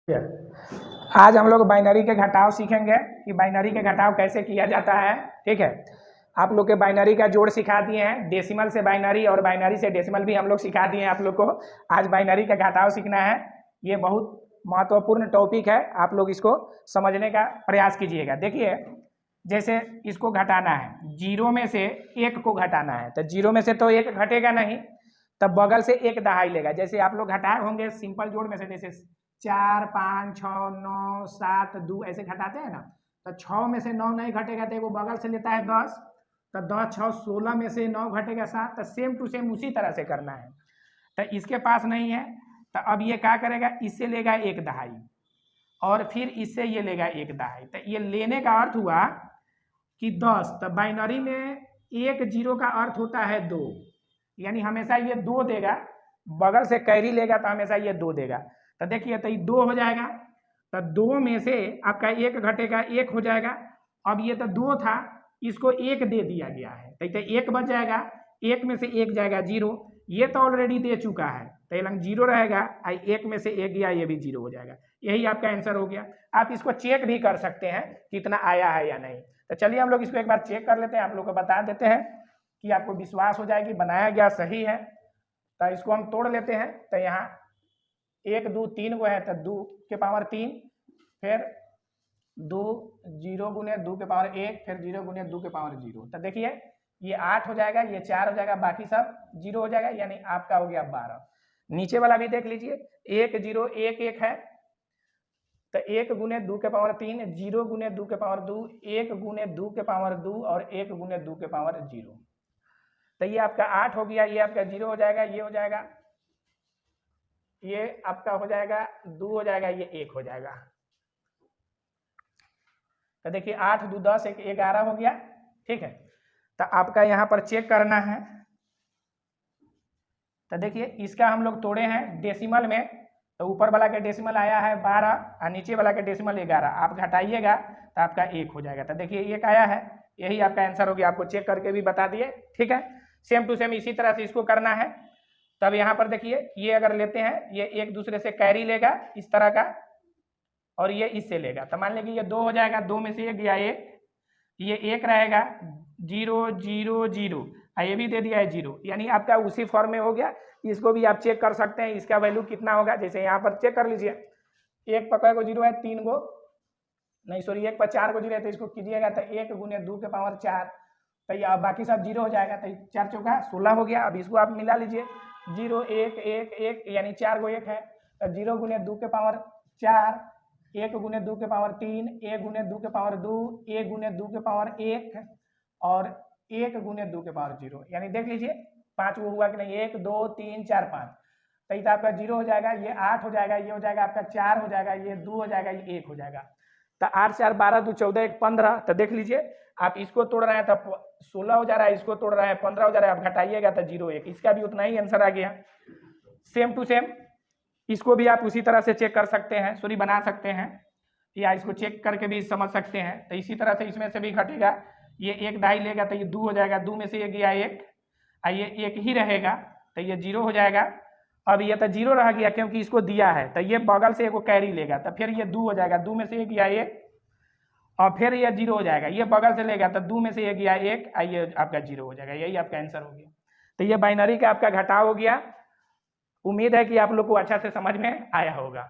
आज हम लोग बाइनरी के घटाव सीखेंगे कि बाइनरी के घटाव कैसे किया जाता है। ठीक है, आप लोग के बाइनरी का जोड़ सिखा दिए हैं, डेसिमल से बाइनरी और बाइनरी से डेसिमल भी हम लोग सिखा दिए हैं आप लोग को। आज बाइनरी का घटाव सीखना है, ये बहुत महत्वपूर्ण टॉपिक है, आप लोग इसको समझने का प्रयास कीजिएगा। देखिए, जैसे इसको घटाना है, जीरो में से एक को घटाना है, तो जीरो में से तो एक घटेगा नहीं, तब बगल से एक दहाई लेगा। जैसे आप लोग घटाए होंगे सिंपल जोड़ में से, जैसे 4 5 6 9 7 2 ऐसे घटाते हैं ना, तो 6 में से 9 नहीं घटेगा तो वो बगल से लेता है 10, तो 10 6 16 में से 9 घटेगा 7, तो सेम टू सेम उसी तरह से करना है। तो इसके पास नहीं है, तो अब ये क्या करेगा, इससे लेगा एक दहाई और फिर इससे ये लेगा एक दहाई। तो ये लेने का अर्थ हुआ कि 10, तो बाइनरी में एक जीरो का अर्थ होता है 2, यानी हमेशा ये 2 देगा, बगल से कैरी लेगा तो हमेशा ये 2 देगा। तो देखिए, तो ये 2 हो जाएगा, तो 2 में से आपका एक घटेगा, 1 हो जाएगा। अब ये तो 2 था, इसको 1 दे दिया गया है, तो 1 बच जाएगा, 1 में से 1 जाएगा 0, ये तो ऑलरेडी दे चुका है, तो ये लंग 0 रहेगा, 1 में से 1 गया, ये भी 0 हो जाएगा। यही आपका आंसर हो गया। आप इसको चेक भी कर सकते हैं कितना आया है या नहीं। तो चलिए हम लोग इसको एक बार चेक कर लेते हैं, आप लोग को बता देते हैं कि आपको विश्वास हो जाए कि बनाया गया सही है। तो इसको हम तोड़ लेते हैं, तो यहाँ 1 2 3 को है, तो 2 के पावर 3, फिर 2 0 गुने 2 के पावर 1, फिर 0 गुने 2 के पावर 0। तो देखिए, ये 8 हो जाएगा, ये 4 हो जाएगा, बाकी सब 0 हो जाएगा, यानी आपका हो गया 12। नीचे वाला भी देख लीजिए, 1 0 1 1 है, तो 1 गुने 2 के पावर 3, 0 गुने 2 के पावर 2, 1 गुने 2 के पावर 2 और 1 गुने 2 के पावर 0। तो ये आपका 8 हो गया, ये आपका 0 हो जाएगा, ये हो जाएगा, ये आपका हो जाएगा 2 हो जाएगा, ये 1 हो जाएगा। तो देखिए 8 2 10 1 11 हो गया। ठीक है, तो आपका यहाँ पर चेक करना है। तो देखिए, इसका हम लोग तोड़े हैं डेसिमल में, तो ऊपर वाला का डेसिमल आया है 12 और नीचे वाला का डेसिमल 11, आप घटाइएगा तो आपका 1 हो जाएगा। तो देखिए 1 आया है, यही आपका आंसर हो गया, आपको चेक करके भी बता दिए। ठीक है, सेम टू सेम इसी तरह से इसको करना है। तब यहाँ पर देखिए, ये अगर लेते हैं, ये एक दूसरे से कैरी लेगा इस तरह का, और ये इससे लेगा, तो मान लीजिए ये 2 हो जाएगा, 2 में से 1 गया 1, ये 1 रहेगा, 0 0 0, ये भी दे दिया है 0, यानी आपका उसी फॉर्म में हो गया। इसको भी आप चेक कर सकते हैं, इसका वैल्यू कितना होगा। जैसे यहाँ पर चेक कर लीजिए, 1 पर को 0 है, 3 को नहीं, सॉरी 1 पर 4 को 0 है, तो इसको कीजिएगा तो 1 गुने 2 के पावर 4, तो ये बाकी सब 0 हो जाएगा, तो 4 चौका 16 हो गया। अब इसको आप मिला लीजिए, 0 1 1 1, यानी 4 को 1 है, तो 0 गुने 2 के पावर 4, 1 गुने 2 के पावर 3, 1 गुने 2 के पावर 2, 1 गुने 2 के पावर 1 और 1 गुने 2 के पावर 0, यानी देख लीजिए 5 वो हुआ कि नहीं, 1 2 3 4 5, तो ये आपका 0 हो जाएगा, ये 8 हो जाएगा, ये हो जाएगा आपका 4 हो जाएगा, ये 2 हो जाएगा, ये 1 हो जाएगा। तो 8 4 12 2 14 1 15, तो देख लीजिए आप इसको तोड़ रहे हैं तो 16 हो जा रहा है, इसको तोड़ रहे हैं 15 हो जा रहा है, आप घटाइएगा तो 0 1, इसका भी उतना ही आंसर आ गया। सेम टू सेम इसको भी आप उसी तरह से चेक कर सकते हैं, सॉरी बना सकते हैं, या इसको चेक करके भी समझ सकते हैं। तो इसी तरह से इसमें से भी घटेगा, ये 1 दहाई लेगा तो ये 2 हो जाएगा, 2 में से ये गया 1, ये 1 ही रहेगा, तो ये 0 हो जाएगा। अब ये तो 0 रह गया क्योंकि इसको दिया है, तो ये बगल से एक कैरी लेगा, तो फिर ये 2 हो जाएगा, 2 में से ये गया 1 और फिर ये 0 हो जाएगा, ये बगल से लेगा तो 2 में से ये गया 1, ये आपका 0 हो जाएगा, यही आपका आंसर हो गया। तो ये बाइनरी का आपका घटाव हो गया। उम्मीद है कि आप लोग को अच्छा से समझ में आया होगा।